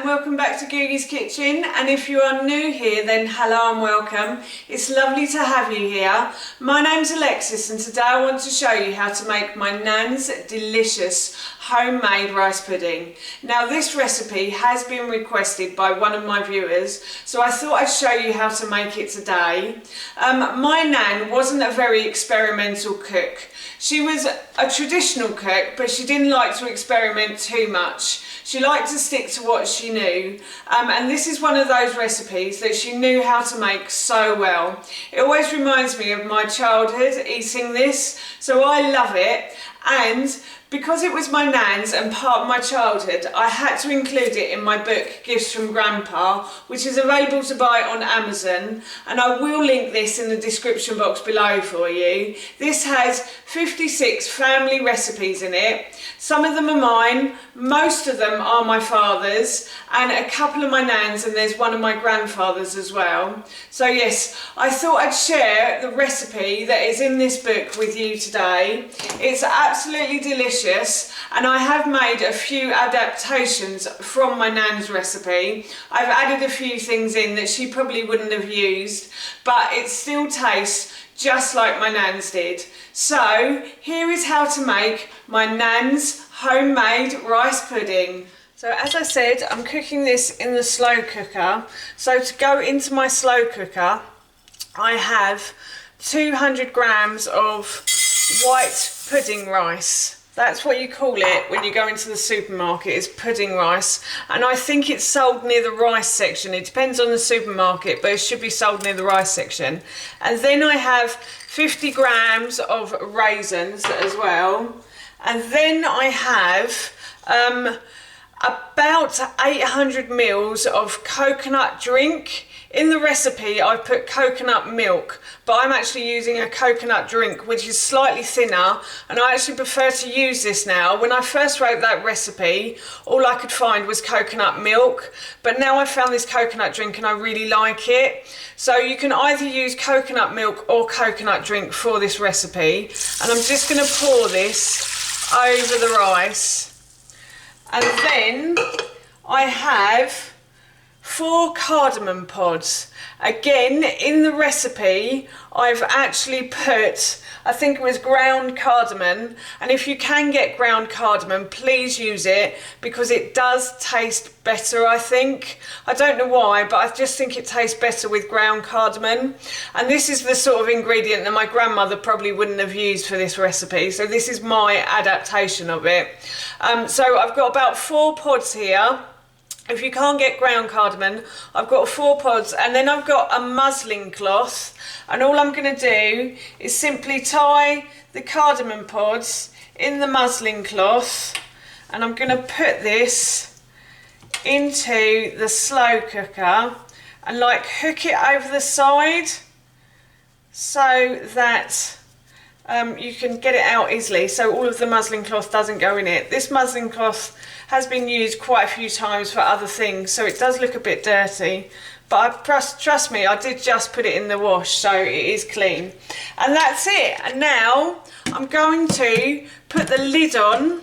welcome back to Googie's Kitchen, and if you are new here then hello and welcome. It's lovely to have you here. My name's Alexis and today I want to show you how to make my nan's delicious homemade rice pudding. Now this recipe has been requested by one of my viewers, so I thought I'd show you how to make it today. My nan wasn't a very experimental cook. She was a traditional cook, but she didn't like to experiment too much. She liked to stick to what she knew, and this is one of those recipes that she knew how to make so well. It always reminds me of my childhood eating this, so I love it. And because it was my nan's and part of my childhood, I had to include it in my book Gifts from Grandpa, which is available to buy on Amazon, and I will link this in the description box below for you. This has 56 family recipes in it. Some of them are mine, most of them are my father's, and a couple of my nan's, and there's one of my grandfather's as well. So yes, I thought I'd share the recipe that is in this book with you today. It's absolutely delicious, and I have made a few adaptations from my nan's recipe. I've added a few things in that she probably wouldn't have used, but it still tastes just like my nan's did. So here is how to make my nan's homemade rice pudding. So as I said, I'm cooking this in the slow cooker. So to go into my slow cooker, I have 200 grams of white pudding rice. That's what you call it when you go into the supermarket, is pudding rice. And I think it's sold near the rice section. It depends on the supermarket, but it should be sold near the rice section. And then I have 50 grams of raisins as well. And then I have about 800 mils of coconut drink. In the recipe I've put coconut milk, but I'm actually using a coconut drink which is slightly thinner, and I actually prefer to use this now. When I first wrote that recipe, all I could find was coconut milk, but now I found this coconut drink and I really like it. So you can either use coconut milk or coconut drink for this recipe, and I'm just going to pour this over the rice. And then I have 4 cardamom pods. Again, in the recipe I've actually put, I think it was ground cardamom, and if you can get ground cardamom, please use it because it does taste better, I think. I don't know why, but I just think it tastes better with ground cardamom. And this is the sort of ingredient that my grandmother probably wouldn't have used for this recipe, so this is my adaptation of it. So I've got about 4 pods here. If you can't get ground cardamom, I've got 4 pods, and then I've got a muslin cloth, and all I'm going to do is simply tie the cardamom pods in the muslin cloth, and I'm going to put this into the slow cooker and like hook it over the side so that you can get it out easily, so all of the muslin cloth doesn't go in it. This muslin cloth has been used quite a few times for other things, so it does look a bit dirty, but trust me, I did just put it in the wash, so it is clean. And that's it. And now I'm going to put the lid on,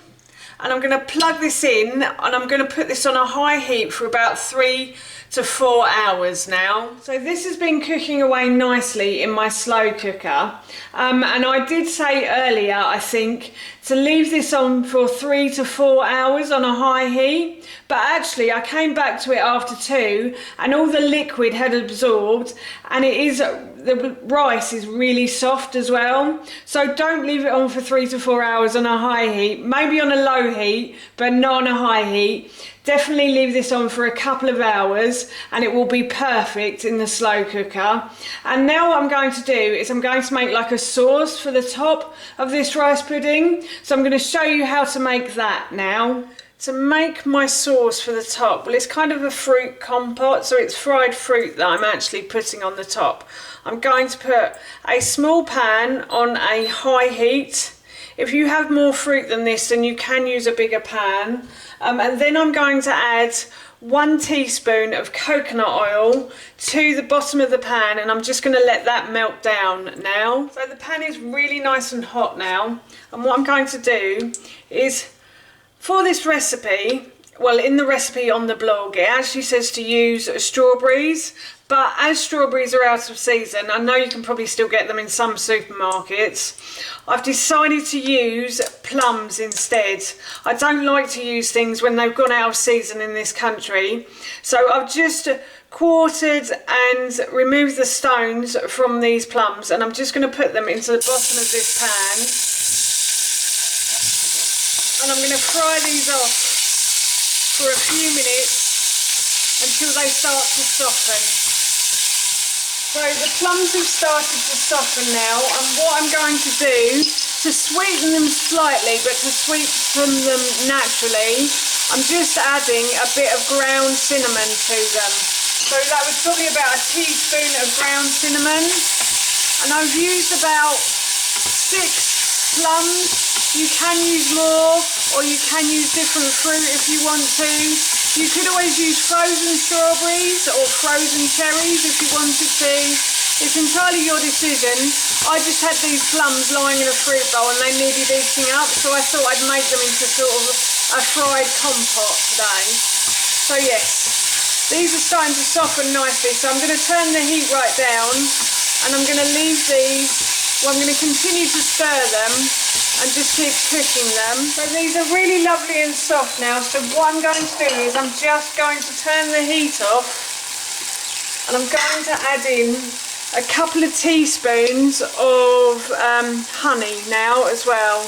and I'm going to plug this in, and I'm going to put this on a high heat for about 3 to 4 hours now. So this has been cooking away nicely in my slow cooker, and I did say earlier, I think, to leave this on for 3 to 4 hours on a high heat, but actually I came back to it after 2 and all the liquid had absorbed, and the rice is really soft as well. So don't leave it on for 3 to 4 hours on a high heat, maybe on a low heat, but not on a high heat. Definitely leave this on for a couple of hours and it will be perfect in the slow cooker. And now what I'm going to do is I'm going to make like a sauce for the top of this rice pudding. So I'm going to show you how to make that now. To make my sauce for the top, well, it's kind of a fruit compote, so it's fried fruit that I'm actually putting on the top. I'm going to put a small pan on a high heat. If you have more fruit than this, then you can use a bigger pan. And then I'm going to add 1 teaspoon of coconut oil to the bottom of the pan, and I'm just going to let that melt down now. So the pan is really nice and hot now, and what I'm going to do is, for this recipe, well, in the recipe on the blog, it actually says to use strawberries, but as strawberries are out of season, I know you can probably still get them in some supermarkets, I've decided to use plums instead. I don't like to use things when they've gone out of season in this country, so I've just quartered and removed the stones from these plums, and I'm just going to put them into the bottom of this pan, and I'm going to fry these off for a few minutes until they start to soften. So the plums have started to soften now, and what I'm going to do to sweeten them slightly, but to sweeten them naturally, I'm just adding a bit of ground cinnamon to them. So that was probably about a teaspoon of ground cinnamon, and I've used about 6 plums. You can use more, or you can use different fruit if you want to. You could always use frozen strawberries or frozen cherries if you wanted to. It's entirely your decision. I just had these plums lying in a fruit bowl and they needed eating up, so I thought I'd make them into sort of a fried compote today. So yes, these are starting to soften nicely, so I'm going to turn the heat right down, and I'm going to leave these, well, I'm going to continue to stir them and just keep cooking them. So these are really lovely and soft now, so what I'm going to do is I'm just going to turn the heat off, and I'm going to add in a couple of teaspoons of honey now as well,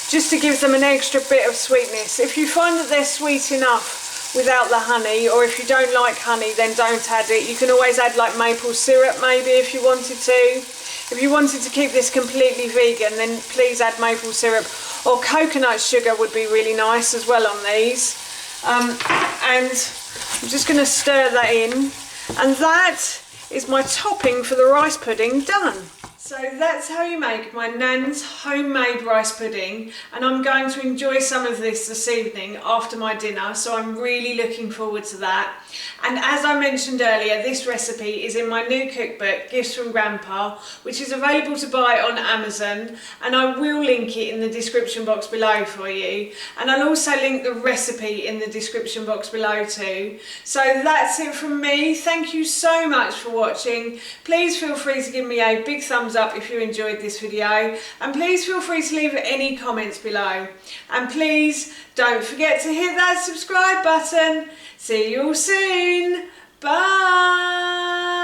just to give them an extra bit of sweetness. If you find that they're sweet enough without the honey, or if you don't like honey, then don't add it. You can always add like maple syrup maybe if you wanted to. If you wanted to keep this completely vegan, then please add maple syrup, or coconut sugar would be really nice as well on these. And I'm just going to stir that in, and that is my topping for the rice pudding done. So that's how you make my Nan's homemade rice pudding, and I'm going to enjoy some of this evening after my dinner, so I'm really looking forward to that. And as I mentioned earlier, this recipe is in my new cookbook, Gifts from Grandpa, which is available to buy on Amazon, and I will link it in the description box below for you, and I'll also link the recipe in the description box below too. So that's it from me. Thank you so much for watching. Please feel free to give me a big thumbs up if you enjoyed this video, and please feel free to leave any comments below, and please don't forget to hit that subscribe button. See you all soon. Bye.